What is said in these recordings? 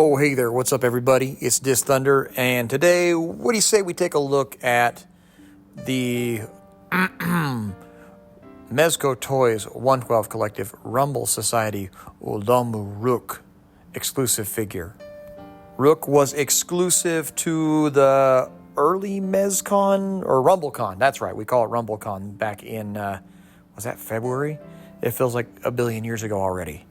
Oh, hey there. What's up, everybody? It's DisThunder, and today, what do you say we take a look at the Mezco Toys 112 Collective Rumble Society Olumu Rook exclusive figure. Rook was exclusive to the early MezCon, or RumbleCon. That's right, we call it RumbleCon back in, was that February? It feels like a billion years ago already.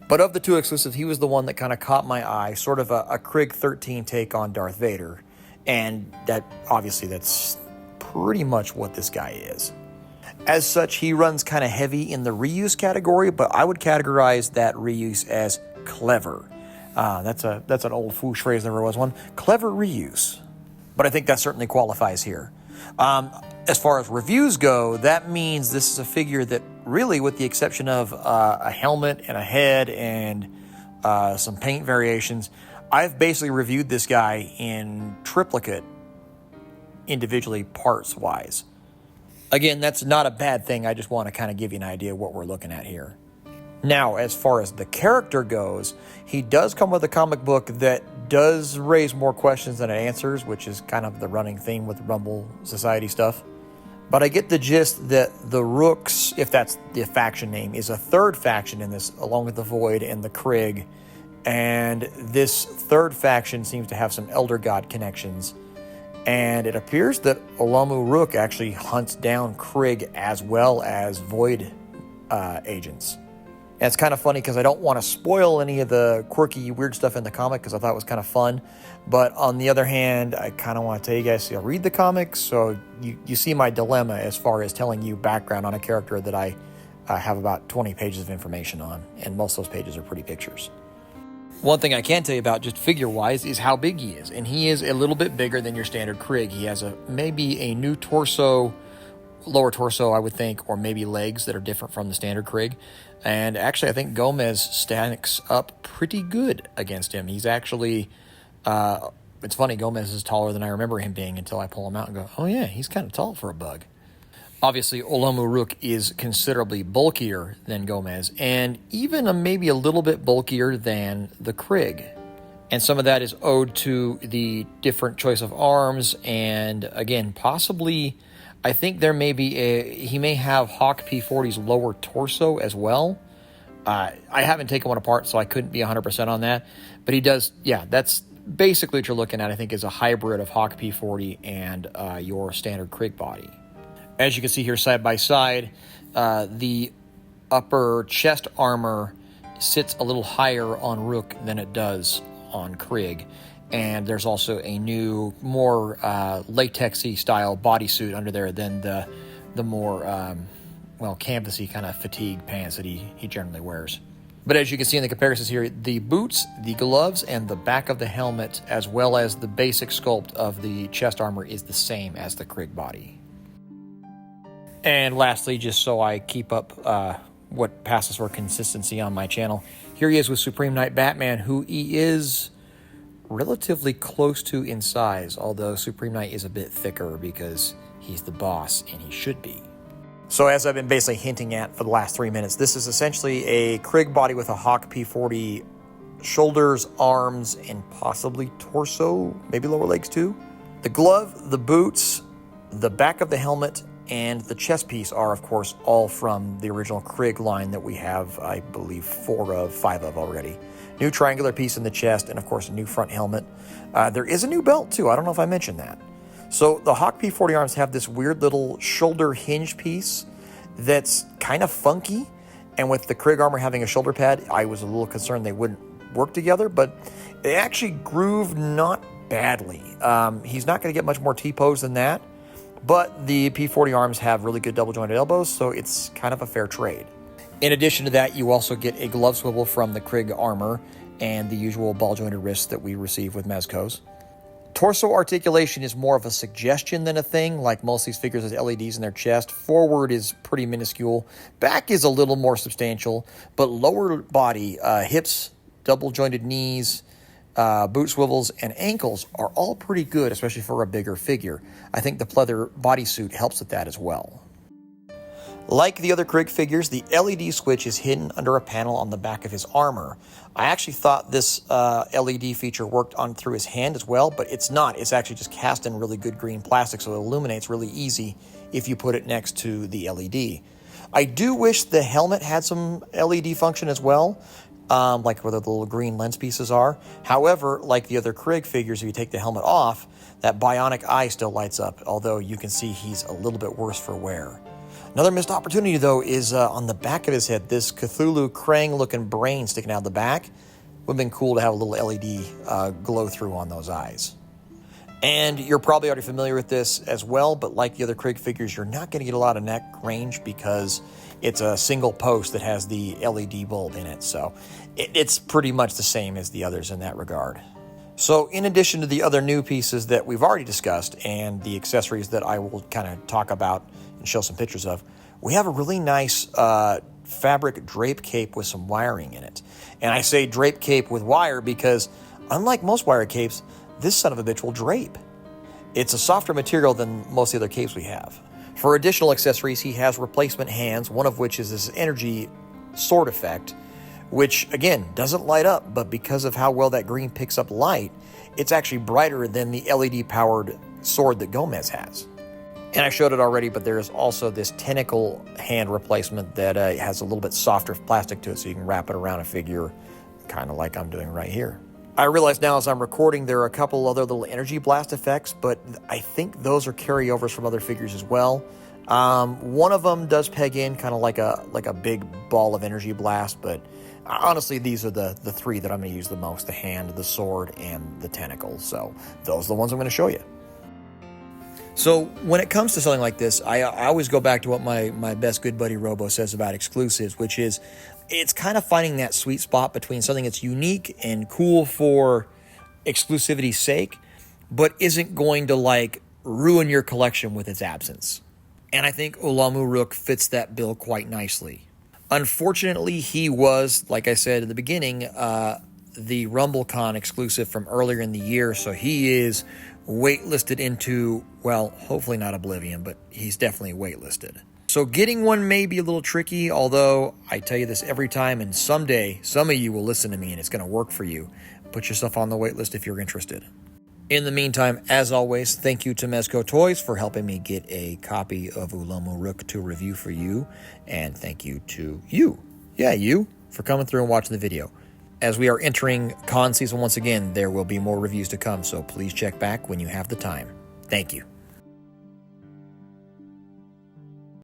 But of the two exclusives, he was the one that kind of caught my eye, sort of a Krieg 13 take on Darth Vader. And that, obviously, that's pretty much what this guy is. As such, he runs kind of heavy in the reuse category, but I would categorize that reuse as clever. That's an old foosh phrase, there was one. Clever reuse. But I think that certainly qualifies here. As far as reviews go, that means this is a figure that really, with the exception of a helmet and a head and some paint variations, I've basically reviewed this guy in triplicate individually parts-wise. Again, that's not a bad thing. I just want to kind of give you an idea of what we're looking at here. Now, as far as the character goes, he does come with a comic book that does raise more questions than it answers, which is kind of the running theme with Rumble Society stuff. But I get the gist that the Rooks, if that's the faction name, is a third faction in this, along with the Void and the Krieg. And this third faction seems to have some Elder God connections. And it appears that Olumu Rook actually hunts down Krieg as well as Void agents. And it's kind of funny because I don't want to spoil any of the quirky, weird stuff in the comic because I thought it was kind of fun. But on the other hand, I kind of want to tell you guys to read the comics so you see my dilemma as far as telling you background on a character that I have about 20 pages of information on. And most of those pages are pretty pictures. One thing I can tell you about just figure-wise is how big he is. And he is a little bit bigger than your standard Krieg. He has maybe a new torso, lower torso, I would think, or maybe legs that are different from the standard Krieg. And actually, I think Gomez stacks up pretty good against him. He's actually, it's funny, Gomez is taller than I remember him being until I pull him out and go, oh yeah, he's kind of tall for a bug. Obviously, Olumu Rook is considerably bulkier than Gomez, and even maybe a little bit bulkier than the Krieg. And some of that is owed to the different choice of arms, and again, possibly, I think there may be he may have Hawk P40's lower torso as well. I haven't taken one apart, so I couldn't be 100% on that. But he does, yeah, that's basically what you're looking at, I think, is a hybrid of Hawk P40 and your standard Krieg body. As you can see here side by side, the upper chest armor sits a little higher on Rook than it does on Krieg. And there's also a new, more latexy style bodysuit under there than the more, canvasy kind of fatigue pants that he generally wears. But as you can see in the comparisons here, the boots, the gloves, and the back of the helmet, as well as the basic sculpt of the chest armor, is the same as the Krieg body. And lastly, just so I keep up what passes for consistency on my channel, here he is with Supreme Knight Batman, who he is relatively close to in size, although Supreme Knight is a bit thicker because he's the boss and he should be. So as I've been basically hinting at for the last 3 minutes, this is essentially a Krieg body with a Hawk P40 shoulders, arms, and possibly torso, maybe lower legs too. The glove, the boots, the back of the helmet, and the chest piece are, of course, all from the original Krieg line that we have, I believe, 4 of 5 of already. New triangular piece in the chest, and of course, a new front helmet. There is a new belt, too. I don't know if I mentioned that. So the Hawk P40 arms have this weird little shoulder hinge piece that's kind of funky. And with the Krieg armor having a shoulder pad, I was a little concerned they wouldn't work together, but they actually groove not badly. He's not going to get much more T-pose than that, but the P40 arms have really good double-jointed elbows, so it's kind of a fair trade. In addition to that, you also get a glove swivel from the Krieg armor and the usual ball-jointed wrists that we receive with Mezcos. Torso articulation is more of a suggestion than a thing, like most of these figures has LEDs in their chest. Forward is pretty minuscule. Back is a little more substantial, but lower body, hips, double-jointed knees, boot swivels, and ankles are all pretty good, especially for a bigger figure. I think the pleather bodysuit helps with that as well. Like the other Krieg figures, the LED switch is hidden under a panel on the back of his armor. I actually thought this LED feature worked on through his hand as well, but it's not. It's actually just cast in really good green plastic, so it illuminates really easy if you put it next to the LED. I do wish the helmet had some LED function as well, like where the little green lens pieces are. However, like the other Krieg figures, if you take the helmet off, that bionic eye still lights up, although you can see he's a little bit worse for wear. Another missed opportunity, though, is on the back of his head, this Cthulhu Krang-looking brain sticking out the back. Would have been cool to have a little LED glow-through on those eyes. And you're probably already familiar with this as well, but like the other Krieg figures, you're not going to get a lot of neck range because it's a single post that has the LED bulb in it. So it's pretty much the same as the others in that regard. So in addition to the other new pieces that we've already discussed and the accessories that I will kind of talk about and show some pictures of, we have a really nice fabric drape cape with some wiring in it. And I say drape cape with wire because unlike most wire capes, this son of a bitch will drape. It's a softer material than most of the other capes we have. For additional accessories, he has replacement hands, one of which is this energy sword effect, which again doesn't light up, but because of how well that green picks up light, it's actually brighter than the LED powered sword that Gomez has. And I showed it already, but there is also this tentacle hand replacement that has a little bit softer plastic to it, so you can wrap it around a figure, kind of like I'm doing right here. I realize now as I'm recording there are a couple other little energy blast effects, but I think those are carryovers from other figures as well. One of them does peg in kind of like a big ball of energy blast, but honestly, these are the three that I'm going to use the most: the hand, the sword, and the tentacles. So those are the ones I'm going to show you. So when it comes to something like this, I always go back to what my best good buddy Robo says about exclusives, which is it's kind of finding that sweet spot between something that's unique and cool for exclusivity's sake, but isn't going to like ruin your collection with its absence. And I think Olumu Rook fits that bill quite nicely. Unfortunately, he was, like I said at the beginning, the RumbleCon exclusive from earlier in the year, so he is waitlisted into, well, hopefully not oblivion, but he's definitely waitlisted. So getting one may be a little tricky, although I tell you this every time, and someday some of you will listen to me and it's going to work for you. Put yourself on the waitlist if you're interested. In the meantime, as always, thank you to Mezco Toys for helping me get a copy of Olumu Rook to review for you, and thank you to you, for coming through and watching the video. As we are entering con season once again, there will be more reviews to come, so please check back when you have the time. Thank you.